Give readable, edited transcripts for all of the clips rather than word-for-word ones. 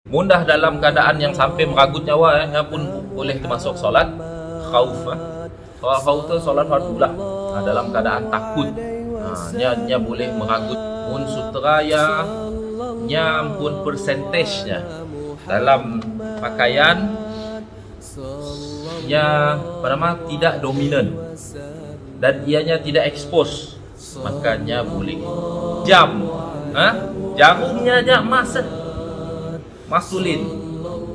Mundah dalam keadaan yang sampai meragut nyawa pun boleh termasuk solat khauf. Solat khauf tu solat fardu lah. Dalam keadaan takut, nya boleh meragut. Mun sutera nya pun persentasenya dalam pakaian nya tidak dominan dan ianya tidak expose, makanya boleh. Jarumnya aja masulin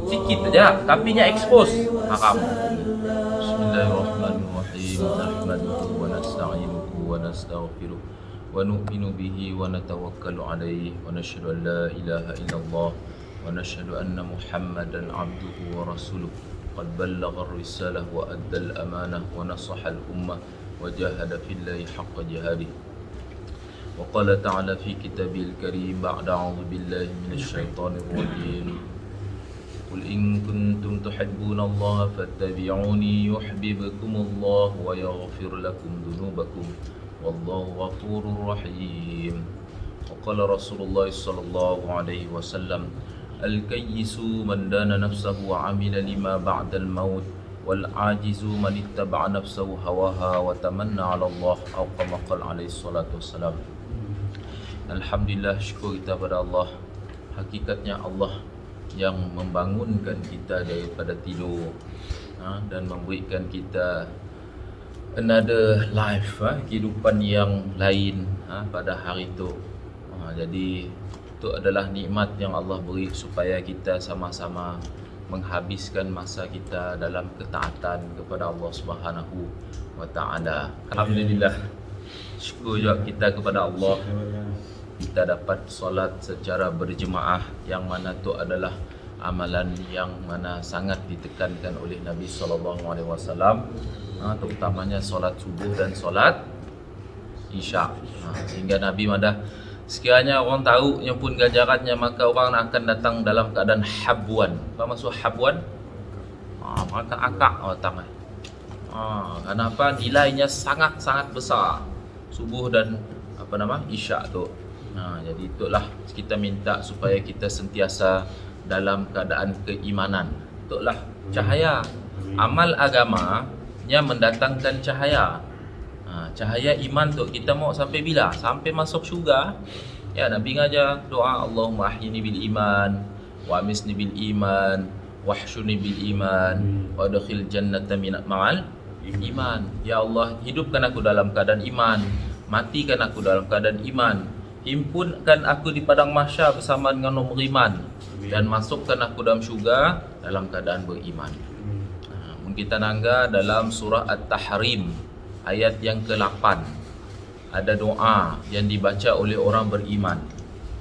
sikit aja tapi nya expose, haram. Bismillahirrahmanirrahim. Nahmaduhu wa nasta'inuhu wa nastaghfiruh wa nu'minu bihi wa natawakkalu alaihi wa nashhadu an la ilaha illallah wa nashhadu anna Muhammadan abduhu wa rasuluh. Qad ballagha ar-risalah wa adda al-amanah wa nasaha al-ummah wa jahada fillahi haqqa jihadih. Wa qala ta'ala fi kitabil karim ba'da a'udzu billahi minasy syaithanir rajim. Qul in kuntum tuhibbunallaha fattabi'uni yuhibbukumullah wa yaghfir lakum dhunubakum wallahu ghafurur rahim. Wa qala Rasulullah sallallahu alaihi wasallam, al-kayyisu man dana nafsahu wa 'amila lima ba'dal maut wal 'ajizu man ittaba'a nafsahu hawaha wa tamanna 'ala Allah, atau kama qala alaihi salatu wassalam. Alhamdulillah, syukur kita pada Allah. Hakikatnya Allah yang membangunkan kita daripada tidur dan memberikan kita another life, kehidupan yang lain pada hari itu. Jadi itu adalah nikmat yang Allah beri supaya kita sama-sama menghabiskan masa kita dalam ketaatan kepada Allah Subhanahu wa taala. Alhamdulillah, syukur juga kita kepada Allah, kita dapat solat secara berjemaah, yang mana itu adalah amalan yang mana sangat ditekankan oleh Nabi SAW, terutamanya solat subuh dan solat isya. Sehingga Nabi madah, sekiranya orang tahu yang pun ganjarannya, maka orang akan datang dalam keadaan habuan. Apa maksud habuan? Maka akak datang. Kenapa? Nilainya sangat-sangat besar subuh dan isya tu. Jadi itulah kita minta supaya kita sentiasa dalam keadaan keimanan. Itulah cahaya. Amal agamanya mendatangkan cahaya. Cahaya iman tu kita mau sampai bila? Sampai masuk syurga. Ya, Nabi ngajar doa, Allahumma ahyini bil iman wa amisni bil iman wahsyuni bil iman wa adkhil jannata ma'al iman. Ya Allah, hidupkan aku dalam keadaan iman, matikan aku dalam keadaan iman, himpunkan aku di padang mahsyar bersama dengan orang beriman, dan masukkan aku dalam syurga dalam keadaan beriman. Kita nangga dalam surah At-Tahrim ayat yang ke-8, ada doa yang dibaca oleh orang beriman.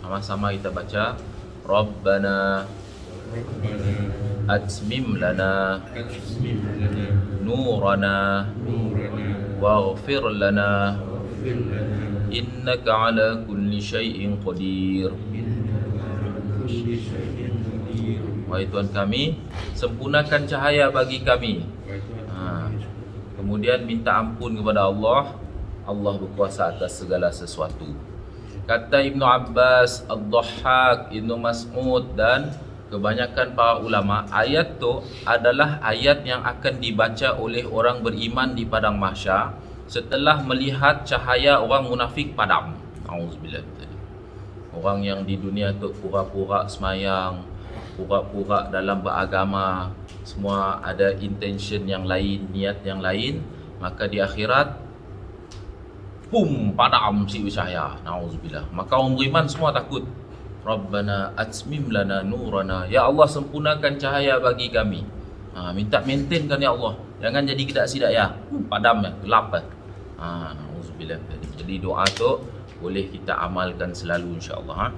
Sama-sama kita baca, Rabbana atmim lana nurana waghfir lana innaka ala kulli syai'in qadir. Wahai Tuhan kami, sempurnakan cahaya bagi kami. Kemudian minta ampun kepada Allah. Allah berkuasa atas segala sesuatu. Kata Ibnu Abbas, Ad-Dhahhak, Ibnu Mas'ud dan kebanyakan para ulama, ayat tu adalah ayat yang akan dibaca oleh orang beriman di padang mahsyar setelah melihat cahaya orang munafik padam. Auzubillah. Orang yang di dunia tu pura-pura semayang, pura-pura dalam beragama, semua ada intention yang lain, niat yang lain, maka di akhirat padam si cahaya. Nauzubillah. Maka orang beriman semua takut. Rabbana atmim lana nurana, ya Allah sempurnakan cahaya bagi kami. Minta maintainkan ya Allah, jangan jadi kedak-sidak ya, padam ya, gelap ya. Nauzubillah. Jadi doa tu boleh kita amalkan selalu insya-Allah.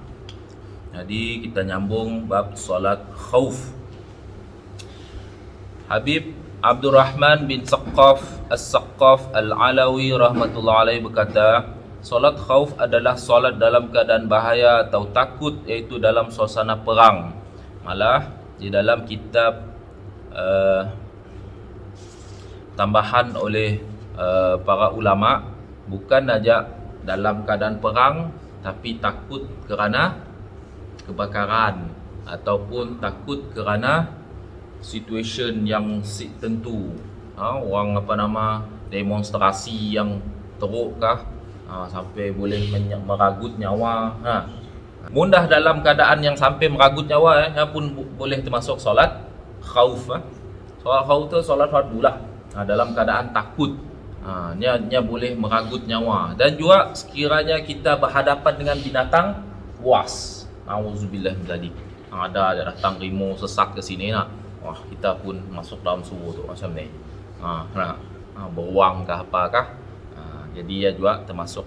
Jadi kita nyambung bab solat khauf. Habib Abdurrahman bin Saqqaf As-Saqqaf Al-Alawi rahmatullah alaih berkata, solat khauf adalah solat dalam keadaan bahaya atau takut, iaitu dalam suasana perang. Malah di dalam kitab tambahan oleh para ulama, bukan saja dalam keadaan perang, tapi takut kerana kebakaran, ataupun takut kerana situation yang tentu, orang demonstrasi yang teruk kah, sampai boleh meragut nyawa. Mudah dalam keadaan yang sampai meragut nyawa, pun boleh termasuk solat khauf. Solat khauf tu solat fardu lah, dalam keadaan takut, nya boleh meragut nyawa. Dan juga sekiranya kita berhadapan dengan binatang buas, auzubillah tadi, ada datang rimau sesak ke sini nak, wah kita pun masuk dalam suhu tu macam ni, beruang kah apakah. Jadi ya juga termasuk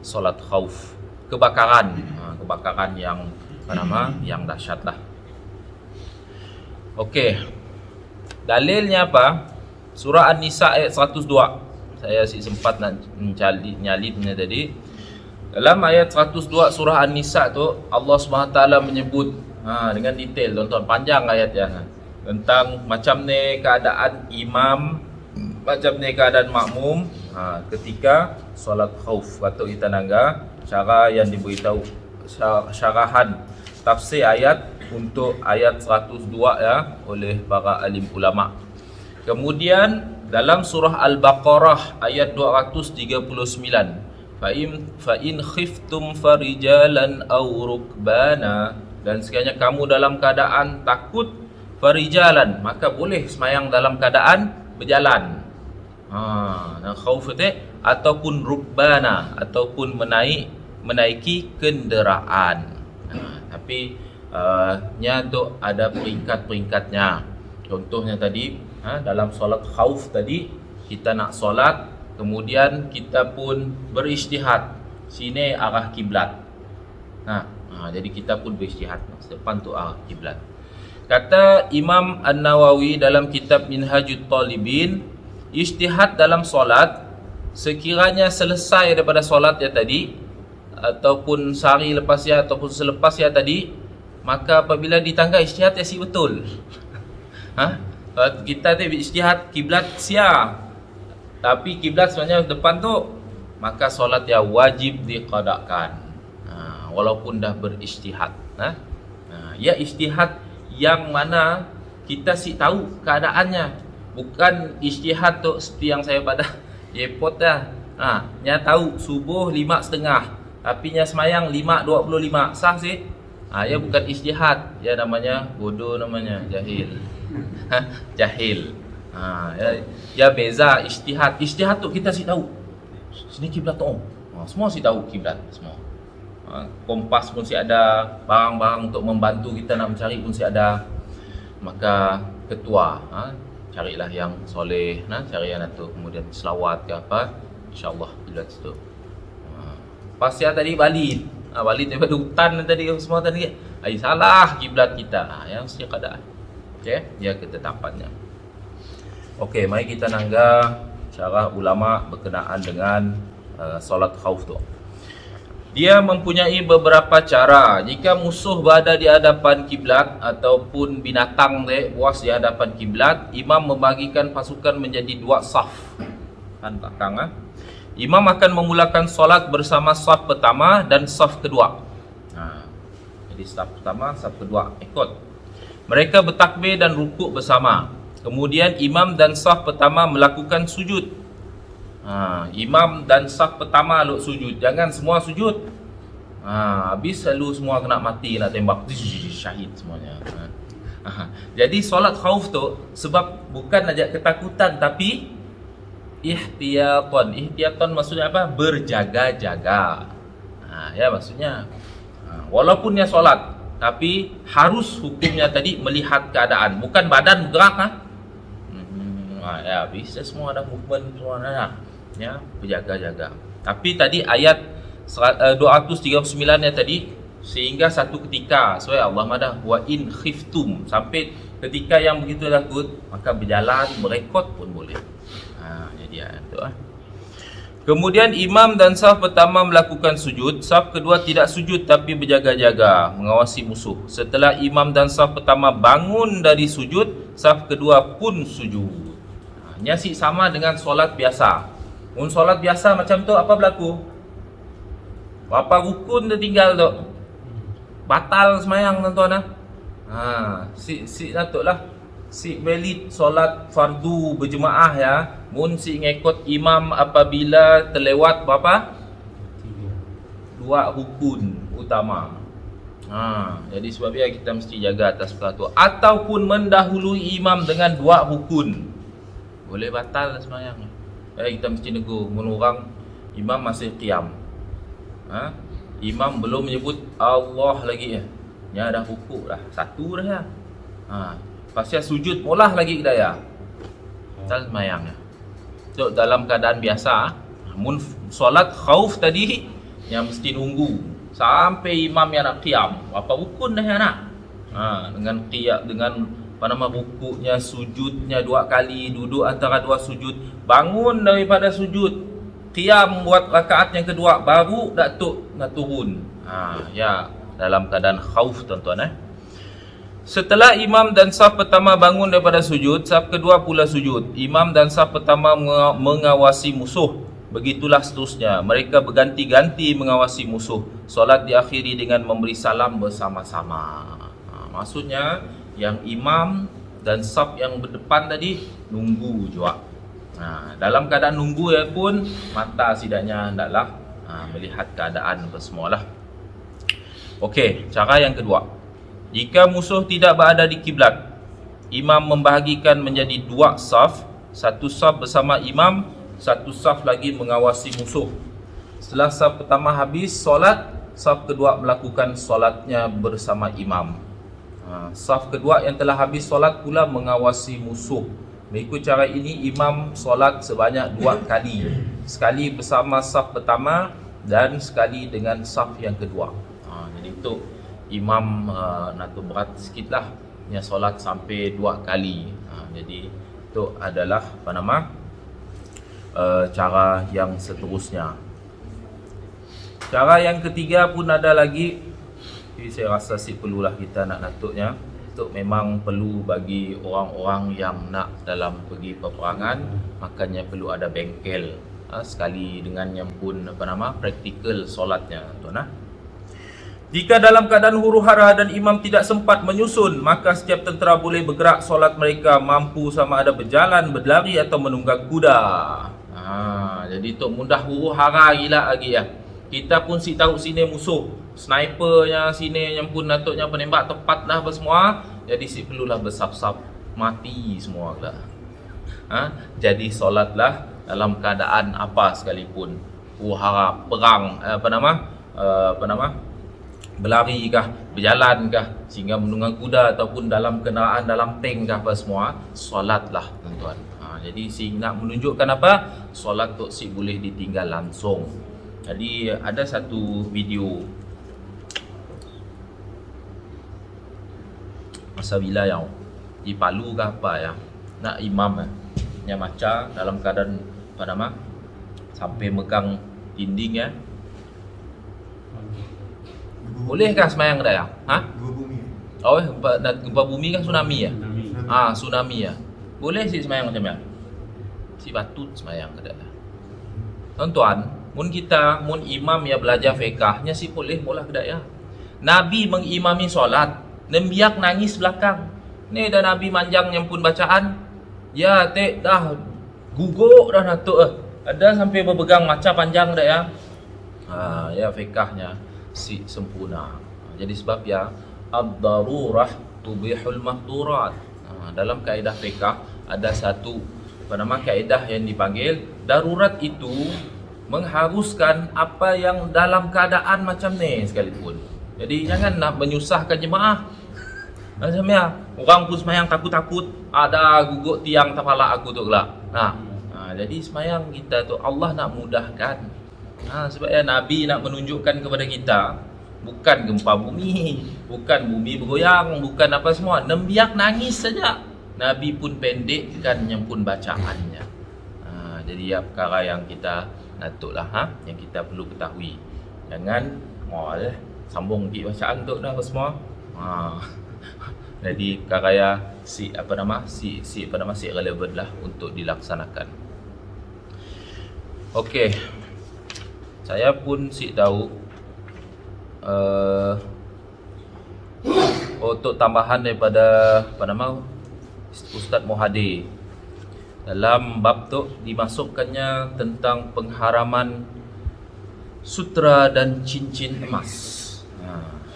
solat khauf, kebakaran, kebakaran yang yang dahsyat lah. Okey, dalilnya apa? Surah An-Nisa ayat 102. Saya sempat nak nyalitnya tadi. Dalam ayat 102 surah An-Nisa tu, Allah SWT menyebut dengan detail, tuan-tuan, panjang ayatnya, tentang macam ni keadaan imam, macam ni keadaan makmum ketika solat khauf. Kata kita nangga cara yang diberitahu, syarahan tafsir ayat untuk ayat 102 ya oleh para alim ulama. Kemudian dalam surah Al-Baqarah ayat 239, fa in khiftum farijalan aw rukbana, dan sekiranya kamu dalam keadaan takut, farijalan, maka boleh semayang dalam keadaan berjalan. Khauf itu ataupun rukbana, ataupun menaiki kenderaan. Tapi nya tu ada peringkat-peringkatnya. Contohnya tadi, dalam solat khauf tadi, kita nak solat, kemudian kita pun berijtihad, sini arah kiblat. Jadi kita pun berijtihad, depan tu arah kiblat. Kata Imam An-Nawawi dalam kitab Minhajut Talibin, ijtihad dalam solat, sekiranya selesai daripada solat ya tadi, ataupun sehari lepas ya, ataupun selepas ya tadi, maka apabila ditangga ijtihad ya si betul. Kita tu ijtihad kiblat sia, tapi kiblat sebenarnya depan tu, maka solat ya wajib diqadakan, walaupun dah berijtihad. Ya ijtihad yang mana kita si tahu keadaannya, bukan ijtihad tu seperti yang saya pada airport dah. Nya tahu subuh 5.30, tapi nya semayang 5.25, sah sih. Ya bukan ijtihad, ya namanya bodoh, namanya jahil. Jahil. Ya beza ijtihad. Ijtihad tu kita si tahu sini kiblat tu. Semua si tahu kiblat semua. Kompas pun si ada, barang-barang untuk membantu kita nak mencari pun si ada. Maka ketua, carilah yang soleh, cari yang itu, kemudian selawat ke apa, insyaAllah kiblat situ. Pasnya tadi Bali, Bali daripada hutan tadi semua tadi, salah kiblat kita, yang mesti keadaan. Okey, dia ketetapannya. Okey, mari kita nangga cara ulama berkenaan dengan solat khauf tu. Dia mempunyai beberapa cara. Jika musuh berada di hadapan kiblat ataupun binatang buas di hadapan kiblat, imam membagikan pasukan menjadi 2 saf. Belakang. Imam akan memulakan solat bersama saf pertama dan saf kedua. Jadi saf pertama, saf kedua ikut. Mereka bertakbir dan rukuk bersama. Kemudian imam dan saf pertama melakukan sujud. Imam dan saf pertama luk sujud, jangan semua sujud. Habis selalu semua kena mati, nak tembak, syahid semuanya. Jadi solat khauf tu sebab bukan aja ketakutan, tapi ihtiyatan. Ihtiyatan maksudnya apa? Berjaga-jaga. Ya maksudnya, walaupun dia solat, tapi harus hukumnya tadi melihat keadaan, bukan badan bergerak. Ya bisa semua ada movement semua ya, berjaga-jaga. Tapi tadi ayat 239 nya tadi, sehingga satu ketika, soalnya Allah madah wa in khiftum, sampai ketika yang begitu takut, maka berjalan, berekod pun boleh. Jadi ayat tu. Kemudian imam dan saf pertama melakukan sujud, saf kedua tidak sujud tapi berjaga-jaga mengawasi musuh. Setelah imam dan saf pertama bangun dari sujud, saf kedua pun sujud. Nyasi sama dengan solat biasa. Solat biasa macam tu, apa berlaku? Berapa rukun dia tinggal tu? Batal semayang tuan-tuan. Si natoklah si valid solat fardu berjemaah ya. Mun si ngikut imam apabila terlewat berapa? 2 rukun utama. Jadi sebabnya kita mesti jaga atas perkara tu. Ataupun mendahului imam dengan 2 rukun, boleh batal sembahyang. Kita mesti negur. Mun orang imam masih qiyam, imam belum menyebut Allah lagi ya dah rukuk dah, satu dah ya. Pasal sujud mulah lagi kedaya, batal sembahyang. So, dalam keadaan biasa, mun solat khauf tadi yang mesti nunggu sampai imam yang nak qiyam, apa rukun dah yang nak. Dengan qiyam, dengan rukuknya, sujudnya 2 kali, duduk antara 2 sujud, bangun daripada sujud, qiyam buat rakaat yang kedua, baru datuk nak turun. Ya, dalam keadaan khauf tuan-tuan. Setelah imam dan saf pertama bangun daripada sujud, saf kedua pula sujud. Imam dan saf pertama mengawasi musuh. Begitulah seterusnya. Mereka berganti-ganti mengawasi musuh. Solat diakhiri dengan memberi salam bersama-sama. Maksudnya yang imam dan saf yang berdepan tadi nunggu juga. Dalam keadaan nunggu ya pun, mata sidaknya hendaklah melihat keadaan bersemualah. Okey, cara yang kedua. Jika musuh tidak berada di kiblat, imam membahagikan menjadi 2 saf, 1 saf bersama imam, 1 saf lagi mengawasi musuh. Setelah saf pertama habis solat, saf kedua melakukan solatnya bersama imam. Saf kedua yang telah habis solat pula mengawasi musuh. Mengikut cara ini imam solat sebanyak 2 kali, sekali bersama saf pertama dan sekali dengan saf yang kedua. Jadi itu imam nak berat sikit lah, yang solat sampai 2 kali. Jadi itu adalah cara yang seterusnya. Cara yang ketiga pun ada lagi. Jadi saya rasa perlulah kita nak natuknya. Itu memang perlu bagi orang-orang yang nak dalam pergi peperangan, makanya perlu ada bengkel. Sekali dengan yang pun praktikal solatnya, tuan. Jika dalam keadaan huru-hara dan imam tidak sempat menyusun, maka setiap tentera boleh bergerak solat mereka, mampu sama ada berjalan, berlari atau menunggang kuda. Jadi tu mudah huru-hara gila lagi ya. Kita pun si tahu sini musuh, snipernya sini yang pun natuknya penembak tepat dah semua. Jadi si perlulah bersap-sap, mati semua lah. Jadi solatlah dalam keadaan apa sekalipun, huru-hara, perang, berlari kah, berjalan kah, sehingga menunggang kuda ataupun dalam kenderaan, dalam tank kah, apa semua, solatlah tuan-tuan. Jadi si nak menunjukkan apa? Solat tu si boleh ditinggal langsung. Jadi ada satu video masa bila yang di Palu kah apa ya, nak imam yang maca dalam keadaan sampai megang dinding ya. Bolehkah sembahyang dah ya? Gempa bumi kan tsunami ya? Tsunami ya. Boleh sih sembahyang macam ya? Si batut sembahyang ke dah. Tuan-tuan, mun imam ya belajar fiqahnya si boleh ke dah ya. Nabi mengimami solat, nembiak nangis belakang. Ni dah Nabi manjang yang pun bacaan. Ya, dah guguk dah natuk. Ada sampai berpegang maca panjang dah ya. Ya fiqahnya si sempurna. Jadi sebab ya ad-darurah tubihul mahdurat. Dalam kaedah fiqh ada satu kaedah yang dipanggil darurat itu mengharuskan apa yang dalam keadaan macam ni sekalipun. Jadi jangan nak menyusahkan jemaah. Macam ya, orang pun sembahyang takut-takut, ada guguk tiang kepala aku tu lah. Jadi sembahyang kita tu Allah nak mudahkan. Sebabnya Nabi nak menunjukkan kepada kita, bukan gempa bumi, bukan bumi bergoyang, bukan apa semua, nembiak nangis saja. Nabi pun pendekkan yang pun bacaannya. Jadi ya perkara yang kita natuklah yang kita perlu ketahui. Jangan sambung di bacaan tu dah apa semua. Jadi perkara ya si relevan lah untuk dilaksanakan. Okey. Saya pun tahu untuk tambahan daripada Ustaz Muhadir. Dalam bab tu dimasukkannya tentang pengharaman sutra dan cincin emas.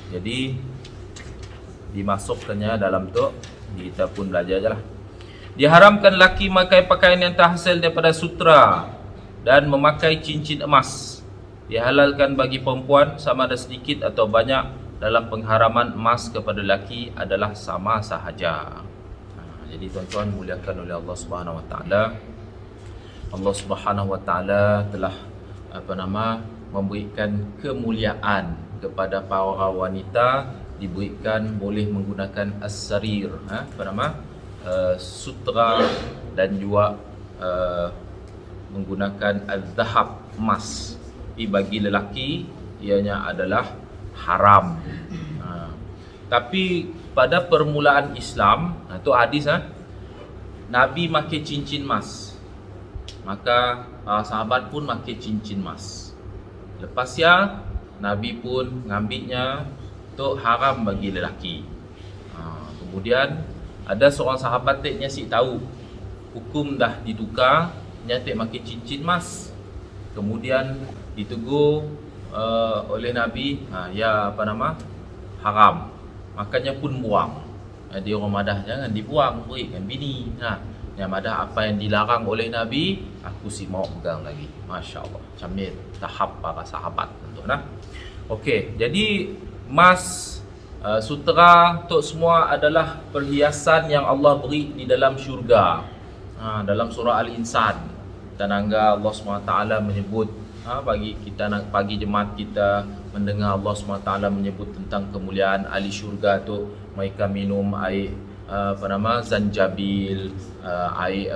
Jadi dimasukkannya dalam tu, kita pun belajar je lah. Diharamkan lelaki memakai pakaian yang terhasil daripada sutra dan memakai cincin emas. Dihalalkan bagi perempuan sama ada sedikit atau banyak dalam pengharaman emas kepada lelaki adalah sama sahaja. Jadi tuan-tuan muliakan oleh Allah Subhanahu Wa Taala. Allah Subhanahu Wa Taala telah memberikan kemuliaan kepada para wanita, diberikan boleh menggunakan as-sarir, sutra, dan juga menggunakan az-zahab, emas. Tapi bagi lelaki ianya adalah haram. Tapi pada permulaan Islam, itu hadis, Nabi pakai cincin emas, maka sahabat pun pakai cincin emas. Lepas ya, Nabi pun ngambilnya untuk haram bagi lelaki. Kemudian ada seorang sahabat teknya si tahu hukum dah ditukar, nyatek pakai cincin emas. Kemudian ditegur oleh Nabi, haram. Makanya pun buang. Dia orang madah, jangan dibuang, berikan bini. Yang madah apa yang dilarang oleh Nabi, aku si mau pegang lagi. Masya Allah. Macam ni tahap para sahabat. Okey, jadi emas, sutra, tu semua adalah perhiasan yang Allah beri di dalam syurga. Dalam surah Al-Insan, tanangga Allah SWT menyebut, bagi jemaat kita mendengar Allah SWT menyebut tentang kemuliaan ahli syurga tu, mereka minum air zanjabil, air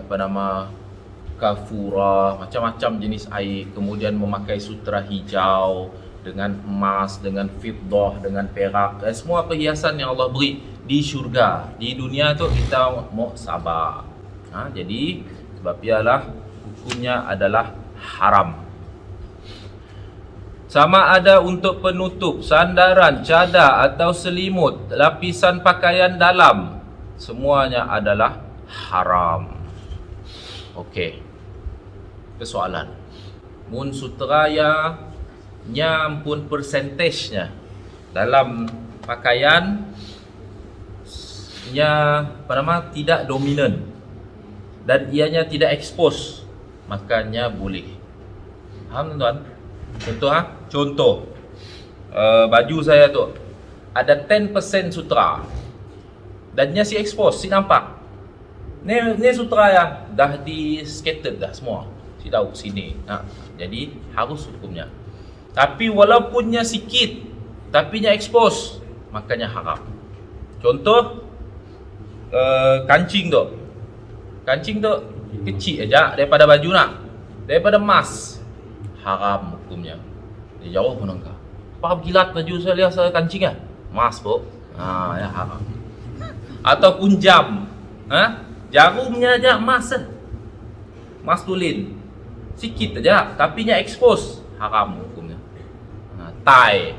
kafura, macam-macam jenis air, kemudian memakai sutra hijau dengan emas, dengan fiddah, dengan perak, semua perhiasan yang Allah beri di syurga. Di dunia tu kita mau sabar. Jadi sebab ialah hukumnya adalah haram. Sama ada untuk penutup, sandaran, cadar atau selimut, lapisan pakaian dalam, semuanya adalah haram. Okey. Persoalan. Mun sutra nya pun persentasenya dalam pakaian tidak dominan dan ianya tidak expose, makanya boleh. Faham tuan-tuan? Contoh baju saya tu ada 10% sutra dan nya si expose, si nampak. Ni sutra ya dah di scattered dah semua. Si tahu sini. Jadi harus hukumnya. Tapi walaupunnya sikit tapi nya expose, makanya haram. Contoh kancing tu. Kancing tu kecil aja daripada baju daripada emas. Haram hukumnya. Dia jawab pun engkau. Apa gilat baju saya lihat saya kancing emas pun. Ya haram. Ataupun jam. Jarumnya aja emas. Emas tulin. Sikit aja tapi nya expose, haram hukumnya. Tai.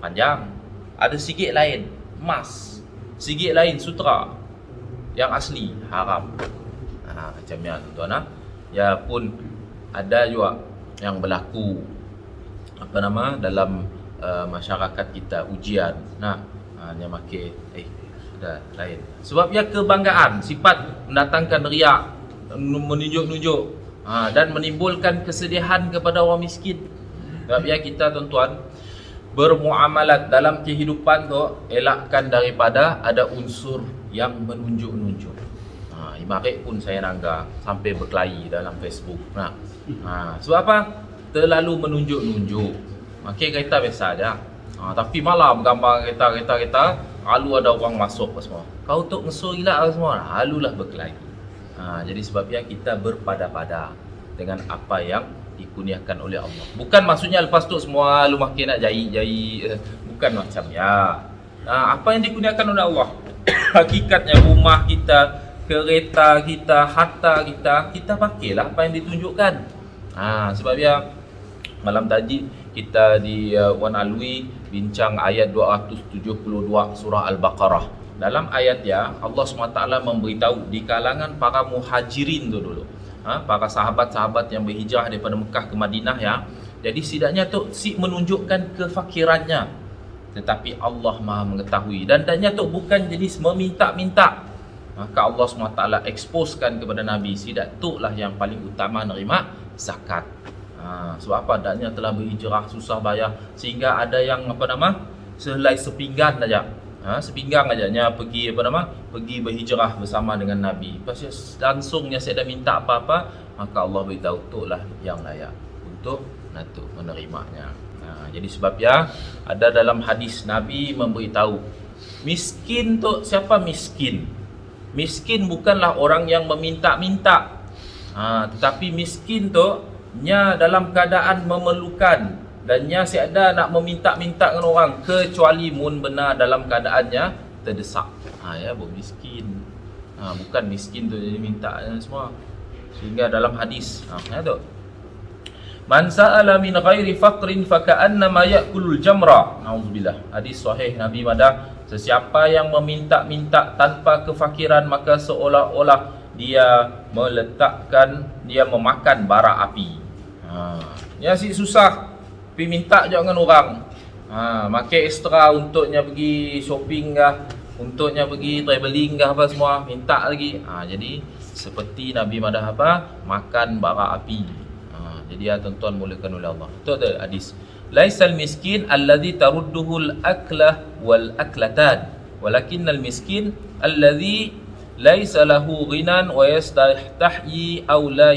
Panjang. Ada sikit lain emas, sikit lain sutra. Yang asli haram. Macamnya tuan-tuan. Ya pun ada juga yang berlaku dalam masyarakat kita, ujian yang makai ada lain sebab ia kebanggaan, sifat mendatangkan riak, menunjuk-nunjuk dan menimbulkan kesedihan kepada orang miskin. Sebab ia kita tuan-tuan bermuamalat dalam kehidupan tu, elakkan daripada ada unsur yang menunjuk-nunjuk. Imarik pun saya nangga sampai berkelahi dalam Facebook. Sebab apa? Terlalu menunjuk-nunjuk. Makai kereta biasa aja. Tapi malam gambar kereta, lalu ada orang masuk semua. Kau tu ngesul gila semua. Lalulah berkelahi. Jadi sebabnya kita berpada-pada dengan apa yang dikurniakan oleh Allah. Bukan maksudnya lepas tu semua lu makin nak jahit. Bukan macam ya. Apa yang dikurniakan oleh Allah. Hakikatnya rumah kita, kereta kita, harta kita pakailah apa yang ditunjukkan. Sebabnya malam tadi kita di Wan Alwi bincang ayat 272 surah Al-Baqarah. Dalam ayat ya, Allah SWT memberitahu di kalangan para muhajirin tu dulu, para sahabat-sahabat yang berhijrah daripada Mekah ke Madinah ya. Jadi setidaknya tu menunjukkan kefakirannya, tetapi Allah Maha mengetahui. Dan tu bukan jenis meminta-minta. Maka Allah SWT eksposkan kepada Nabi, sidak tu lah yang paling utama nerima zakat. Sebab apa? Adanya telah berhijrah, susah bayar, sehingga ada yang sehelai sepinggan aja, sepinggang aja pergi pergi berhijrah bersama dengan Nabi. Pasal langsungnya saya dah minta apa-apa, maka Allah beritahu tu lah yang layak untuk menerimanya. Jadi sebab ya, ada dalam hadis Nabi memberitahu, miskin tu siapa miskin? Miskin bukanlah orang yang meminta-minta, tetapi miskin tu nya dalam keadaan memerlukan, dan nya siada nak meminta-minta dengan orang, kecuali mun benar dalam keadaannya terdesak. Ya, miskin. Bukan miskin tu jadi minta semua. Sehingga dalam hadis tu, man sa'ala min ghairi faqrin faka'annama ya'kulul jamra. Nauzubillah. Hadis sahih Nabi madah, sesiapa yang meminta-minta tanpa kefakiran, maka seolah-olah dia memakan bara api. Ya si susah, pergi minta je dengan orang. Makan ekstra untuknya pergi shopping kah, untuknya pergi travelling kah, apa semua minta lagi. Jadi seperti Nabi madah makan bara api. Jadi ya tuan-tuan mulakan oleh Allah. Itu ada hadis. Laisal miskin alladhi tarudduhul aklah wal aklatan, walakinnal miskin alladhi laisa lahu ghinan wa yastahyi aw la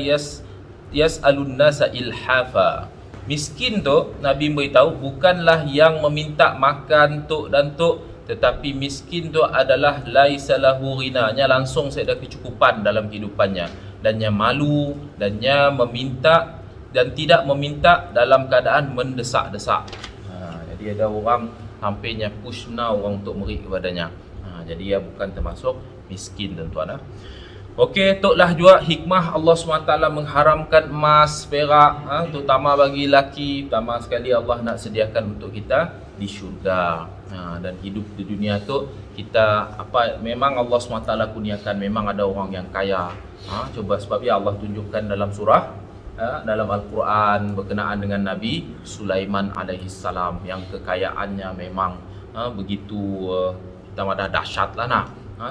yas'alun nasa ilhafa. Miskin tu Nabi beritahu bukanlah yang meminta makan tok dan tok, tetapi miskin tu adalah laisa lahu ghina, nya langsung saya ada kecukupan dalam kehidupannya, dan nya malu, dan nya meminta dan tidak meminta dalam keadaan mendesak-desak. Jadi ada orang hampirnya push now orang untuk beri kepadanya. Jadi ia bukan termasuk miskin tuan-tuan. Okey, itulah juga hikmah Allah SWT mengharamkan emas, perak, terutama bagi lelaki. Pertama sekali Allah nak sediakan untuk kita di syurga. Dan hidup di dunia tu kita memang Allah SWT kurniakan, memang ada orang yang kaya. Coba sebab ya Allah tunjukkan dalam surah dalam Al-Quran berkenaan dengan Nabi Sulaiman alaihissalam yang kekayaannya memang begitu kita madah dahsyat lah nak.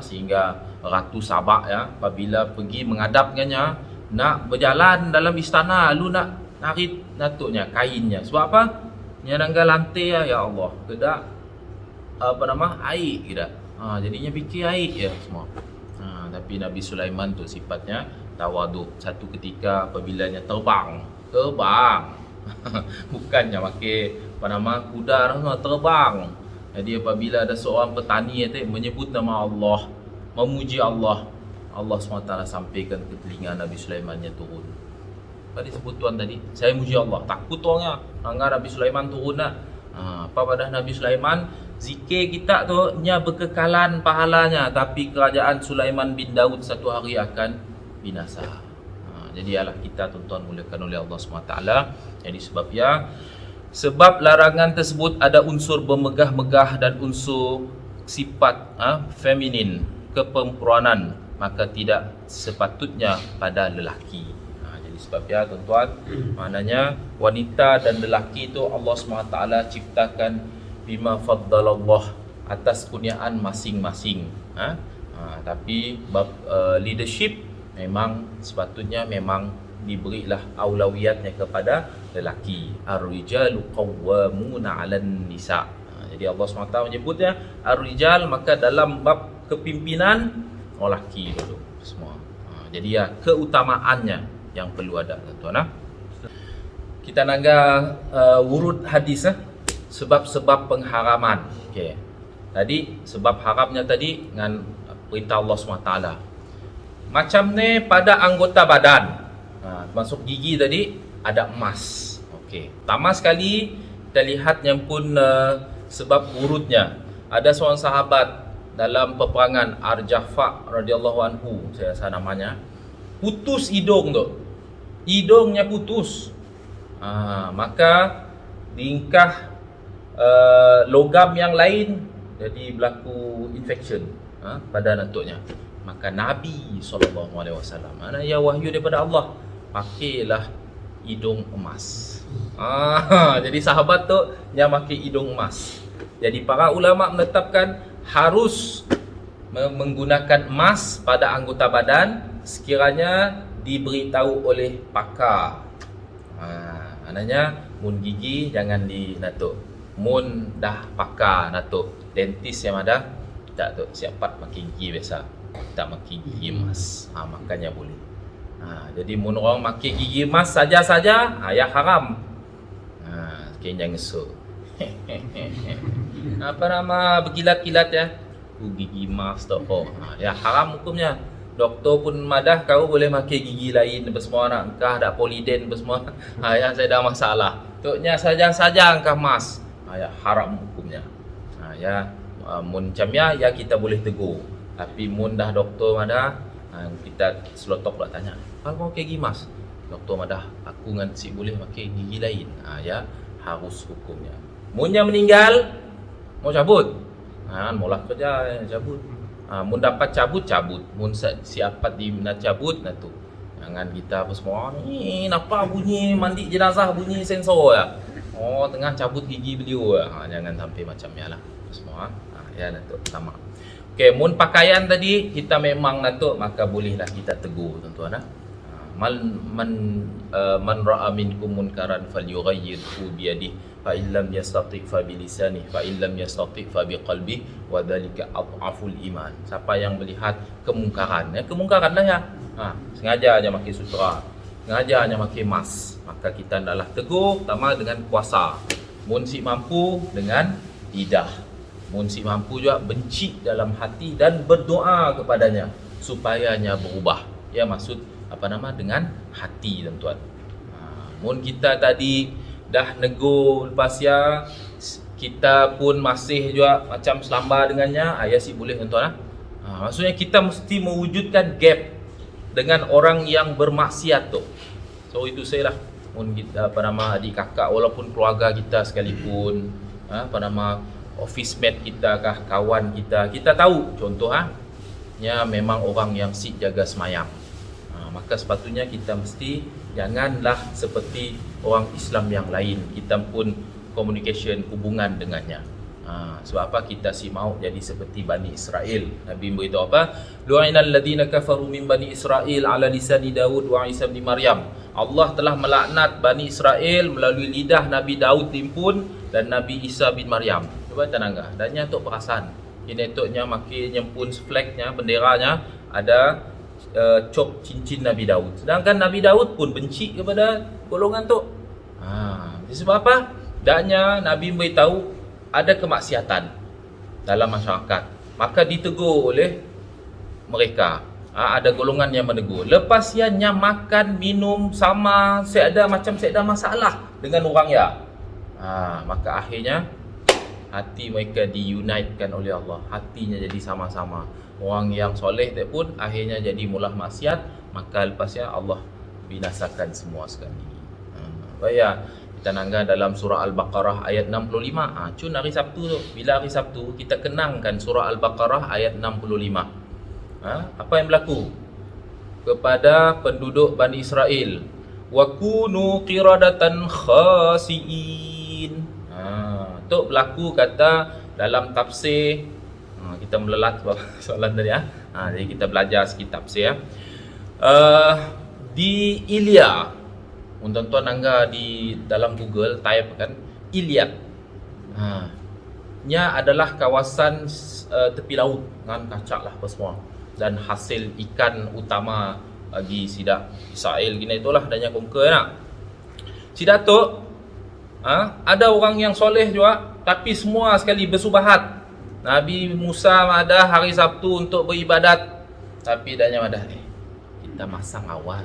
Sehingga Ratu Sabak ya, apabila pergi menghadap dengannya, nak berjalan dalam istana, lu nak narik natuknya kainnya. Sebab apa? Nya nanggal lantai ya Allah, kedak air kedak. Jadinya fikir air ya semua. Tapi Nabi Sulaiman tu sifatnya tawaduk. Satu ketika apabila nya terbang bukannya pakai kuda, terbang. Jadi apabila ada seorang petani menyebut nama Allah, memuji Allah, Allah SWT sampaikan ke telinga Nabi Sulaiman nya turun. Tadi sebut tuan tadi, saya muji Allah, takut orangnya. Anggar Nabi Sulaiman turun nak. Apa pada Nabi Sulaiman, zikir kita tu nya berkekalan pahalanya, tapi kerajaan Sulaiman bin Daud satu hari akan binasa. Jadi ialah kita tuan-tuan mulakan oleh Allah SWT. Jadi sebab larangan tersebut ada unsur bermegah-megah dan unsur sifat feminin, keperempuanan, maka tidak sepatutnya pada lelaki. Jadi sebab ya tuan-tuan, maknanya wanita dan lelaki itu Allah SWT ciptakan bima faddalallah, atas kurniaan masing-masing. Tapi leadership memang sepatutnya memang diberilah aulawiyatnya kepada lelaki. Ar-rijalu qawwamuna 'alan nisa. Jadi Allah SWT menyebutnya ar-rijal, maka dalam bab kepimpinan lelaki dulu semua. Jadi ya keutamaannya yang perlu ada tuan-tuan. Kita nangga urut hadis sebab-sebab pengharaman. Okey. Tadi sebab haramnya tadi dengan perintah Allah SWT. Macam ni pada anggota badan. Termasuk gigi tadi ada emas. Okey. Pertama sekali kita lihat yang pun sebab urutnya. Ada seorang sahabat dalam peperangan Ar-Jahfa radhiyallahu anhu, saya rasa namanya, putus hidung tu. Hidungnya putus. Maka diingkah logam yang lain jadi berlaku infection pada datuknya. Maka Nabi SAW, mana ya wahyu daripada Allah, pakailah hidung emas. Jadi sahabat tu yang pakai hidung emas. Jadi para ulama menetapkan harus menggunakan emas pada anggota badan sekiranya diberitahu oleh pakar. Maknanya mun gigi jangan dinatuk. Mun dah pakar natuk, dentist yang ada tak tu siapat makin gigi biasa, tak makin gigi emas. Makanya boleh. Jadi mun orang makin gigi emas saja-saja, ya haram. Sekian jangan esok. Apa nama berkilat-kilat ya? Gigi emas tak apa. Ya haram hukumnya. Doktor pun madah kau boleh pakai gigi lain bersemua nak engkah dak poliden bersemua. Ya saya dah masalah. Toknya saja-saja engkah emas. Ya haram hukumnya. Ya mun camnya ya kita boleh tegur. Tapi mun dah doktor madah kita selotok pula tanya. Kalau mau pakai gigi emas? Doktor madah aku ngan si boleh pakai gigi lain. Ya harus hukumnya. Munnya meninggal mau cabut. Maulah kerja cabut. Mun dapat cabut. Mun siapat di nak cabut nah tu. Jangan kita apa semua ni napa bunyi mandi jenazah bunyi sensor ya. Tengah cabut gigi beliau. Jangan sampai macamnya lah semua. Ya Datuk sama. Okey, mun pakaian tadi kita memang Datuk maka bolehlah kita tegur tuan-tuan. Man ra'a minkum munkaran falyughayyirhu bi yadihi fa illam yastati' fa bi lisanihi fa illam yastati' fa bi qalbihi wa dzalika adhaful iman. Siapa yang melihat kemungkaran, kemungkaran lah ya. Sengaja aja pakai sutra, sengaja aja pakai emas, maka kita hendaklah tegur pertama dengan kuasa. Mun si mampu dengan lidah. Mun si mampu juga benci dalam hati dan berdoa kepadanya supayanya berubah. Ya maksud apa nama dengan hati tuan-tuan. Mun kita tadi dah negur lepas ya kita pun masih juga macam selambar dengannya, ya sih boleh tuan-tuan. Maksudnya kita mesti mewujudkan gap dengan orang yang bermaksiat tu. So itu saya lah. Mun kita apa nama adik kakak walaupun keluarga kita sekalipun, apa nama office mate kita kah kawan kita tahu contoh nya memang orang yang sik jaga semayang. Maka sepatutnya kita mesti janganlah seperti orang Islam yang lain. Kita pun communication hubungan dengannya. Sebab apa kita si mau jadi seperti Bani Israel. Nabi beritahu apa? Lu'inal ladzina kafaru min Bani Israel ala lisani Daud wa Isa bin Maryam. Allah telah melaknat Bani Israel melalui lidah Nabi Daud timpun dan Nabi Isa bin Maryam. Cuba tanangga. Dannya tok perasan. Ini toknya makin nyempun flagnya, benderanya ada cop cincin Nabi Daud. Sedangkan Nabi Daud pun benci kepada golongan tu. Sebab apa? Daknya Nabi beritahu ada kemaksiatan dalam masyarakat. Maka ditegur oleh mereka. Ada golongan yang menegur. Lepas ianya makan, minum sama, saya ada masalah dengan orang ya. Maka akhirnya hati mereka diunitekan oleh Allah. Hatinya jadi sama-sama. Orang yang soleh tak pun akhirnya jadi mulah maksiat, maka lepasnya Allah binasakan semua sekali. Baik, kita nangga dalam surah Al-Baqarah ayat 65. Cun hari Sabtu tu. Bila hari Sabtu kita kenangkan surah Al-Baqarah ayat 65. Apa yang berlaku kepada penduduk Bani Israel? Wa kunu qiradatan khasiin. Tu berlaku kata dalam tafsir. Kita melelat soalan tadi jadi kita belajar sikit tafsir di Ilya. Tuan-tuan angga di dalam Google type kan Ilyat. Nya adalah kawasan tepi laut dengan kacak lah apa semua dan hasil ikan utama bagi sidak Israel gini itulah adanya conquer nak. Sidak tu ada orang yang soleh juga tapi semua sekali bersubahat. Nabi Musa ada hari Sabtu untuk beribadat tapi danya madah kita masang awal.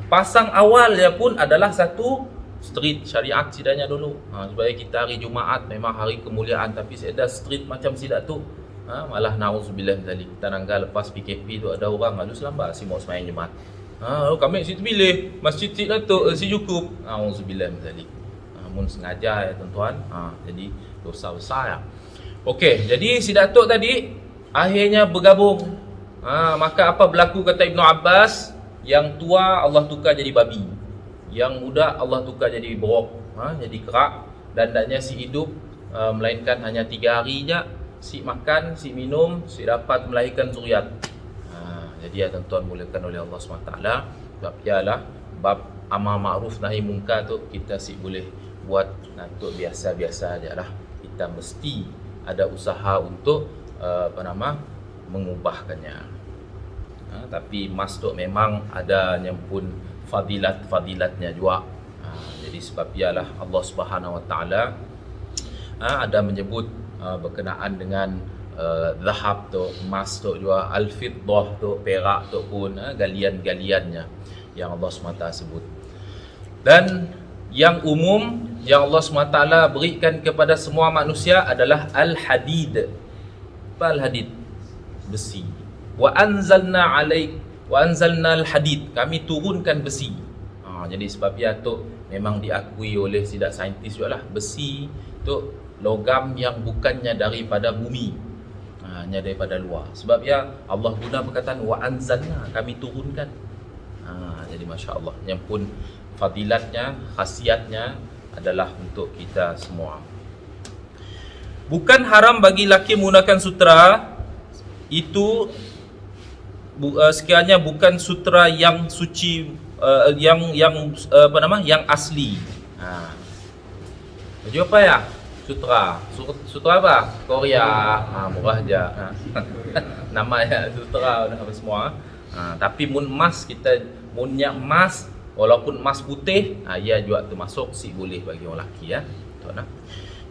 Pasang awal ya pun adalah satu street syariat sidanya dulu. Supaya kita hari Jumaat memang hari kemuliaan tapi ada street macam sidak tu. Malah nauzubillah zalik. Kita nanggal lepas PKP tu ada orang lalu selambat si mau sembahyang Jumaat. Kami situ pilih masjid sidak tu si cukup. Nauzubillah zalik. mun sengaja ya tuan-tuan. Jadi dosa besar ya. Okey, jadi si datuk tadi akhirnya bergabung. Maka apa berlaku kata Ibnu Abbas? Yang tua Allah tukar jadi babi, yang muda Allah tukar jadi borok, jadi kerak. Dan taknya si hidup melainkan hanya 3 hari je. Si makan, si minum, si dapat melahirkan zuriat. Jadi ya tuan-tuan mulakan oleh Allah SWT. Sebab ialah bab amar ma'ruf nahi munkar tu kita si boleh buat natuk biasa-biasa aja lah. Kita mesti ada usaha untuk mengubahkannya. Tapi emas tu memang ada yang pun fadilatnya juga. Jadi sebab ialah Allah Subhanahu Wa Taala ada menyebut berkenaan dengan zahab tu, emas tu juga, al-fiddah tu, perak tu pun galian-galiannya yang Allah SWT sebut. Dan yang umum yang Allah SWT berikan kepada semua manusia adalah al-hadid. Apa al-hadid? Besi. Wa anzalna al-hadid, kami turunkan besi. Jadi sebab ia tu memang diakui oleh sidak saintis juga lah, besi tu logam yang bukannya daripada bumi, hanya daripada luar. Sebab ya Allah guna perkataan wa anzalna, kami turunkan. Jadi masya-Allah, yang pun fadilatnya, khasiatnya adalah untuk kita semua. Bukan haram bagi lelaki menggunakan sutera itu sekiranya bukan sutera yang suci, yang asli. Baju apa ya? Sutera apa? Korea. Murah je. Nama ya sutera apa semua. Tapi mun emas, kita munnya emas walaupun emas putih, ia juga termasuk si boleh bagi orang lelaki ya. Tuan.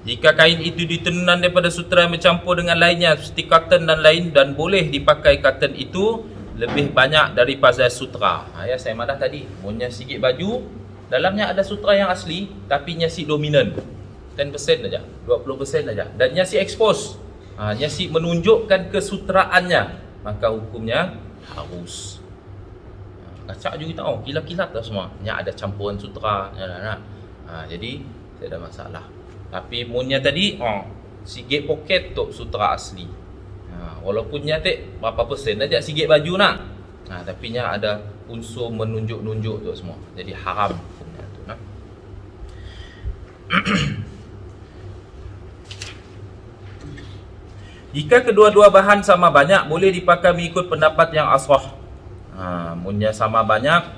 Jika kain itu ditenun daripada sutera yang bercampur dengan lainnya seperti cotton dan lain, dan boleh dipakai cotton itu lebih banyak daripada sutera. Ya saya madah tadi, munnya sikit baju dalamnya ada sutera yang asli tapi nyasi dominan 10% saja, 20% saja, dan nyasi expose, nyasi menunjukkan kesuteraannya, maka hukumnya harus. Kacak juga kita kilat-kilat dah semua, nya ada campuran sutera. Jadi tak ada masalah. Tapi munnya tadi sikit poket tu sutera asli. Walaupun nyatik berapa persen aja sikit baju nak. Tapi nya ada unsur menunjuk-nunjuk tu semua. Jadi haram hukumnya tu nah. Jika kedua-dua bahan sama banyak, boleh dipakai mengikut pendapat yang asah. Munnya sama banyak,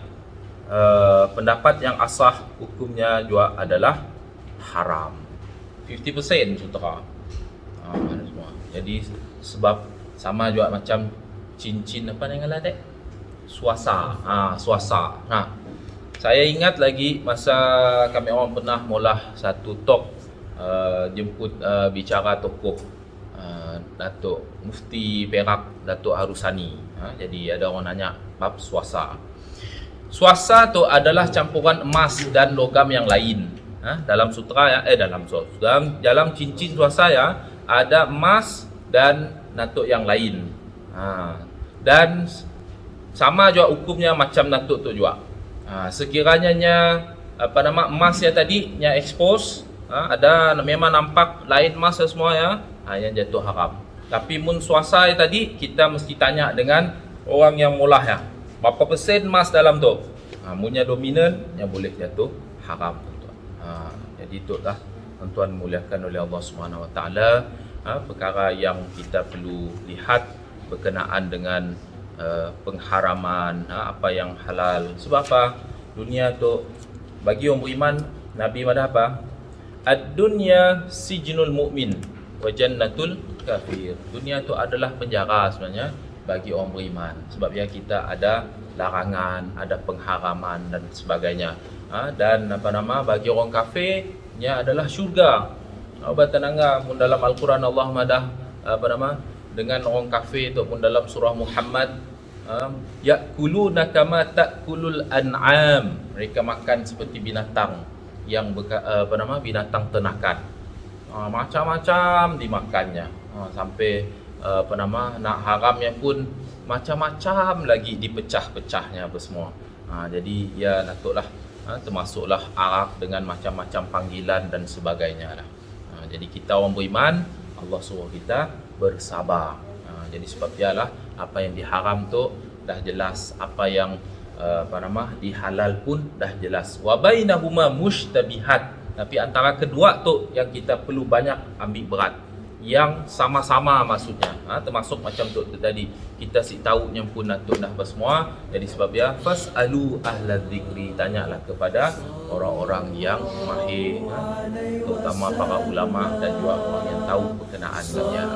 pendapat yang asah hukumnya juga adalah haram. 50% sutera. Semua. Jadi sebab sama juga macam cincin apa yang ngalah suasa. Saya ingat lagi masa kami orang pernah mula satu talk, jemput bicara tokoh Datuk Mufti Perak, Datuk Harusani. Jadi ada orang nanya bab suasa. Suasa tu adalah campuran emas dan logam yang lain. Dalam sutera ya, dalam cincin suasa ya, ada emas dan natuk yang lain. Dan sama juga hukumnya macam natuk tu juga. Sekiranya emas ya tadi nya expose, ada memang nampak lain emas semua ya, yang jatuh haram. Tapi mun suasa tadi kita mesti tanya dengan orang yang mulah ya, berapa persen emas dalam tu. Munnya dominan yang boleh jatuh haram tuan. Jadi itulah tuan-tuan muliakan oleh Allah Subhanahu Wa Taala, perkara yang kita perlu lihat berkenaan dengan pengharaman apa yang halal. Sebab apa? Dunia tu bagi orang beriman, Nabi madah apa? Ad-dunya sijnul mu'min wa jannatul kafir. Dunia tu adalah penjara sebenarnya bagi orang beriman. Sebab ya kita ada larangan, ada pengharaman dan sebagainya. Dan bagi orang kafir nya adalah syurga. Batan angga mun dalam Al-Quran Allah madah dengan orang kafir tu pun dalam surah Muhammad, yakuluna kama takulul an'am, mereka makan seperti binatang yang binatang ternakan. Macam-macam dimakannya, sampai nak haramnya pun macam-macam lagi dipecah-pecahnya apa semua. Jadi ya natutlah termasuklah arak dengan macam-macam panggilan dan sebagainya lah. Jadi kita orang beriman, Allah suruh kita bersabar. Jadi sebab ialah apa yang diharam tu dah jelas, apa yang dihalal pun dah jelas. Wa bainahuma mushtabihat. Tapi antara kedua tu yang kita perlu banyak ambil berat. Yang sama-sama maksudnya, termasuk macam tu tadi kita si tahunya pun atuk dah bersemua. Jadi sebab dia fasalu ahla dzikri, tanyalah kepada orang-orang yang mahir, terutama para ulama dan juga orang yang tahu berkenaan dengannya.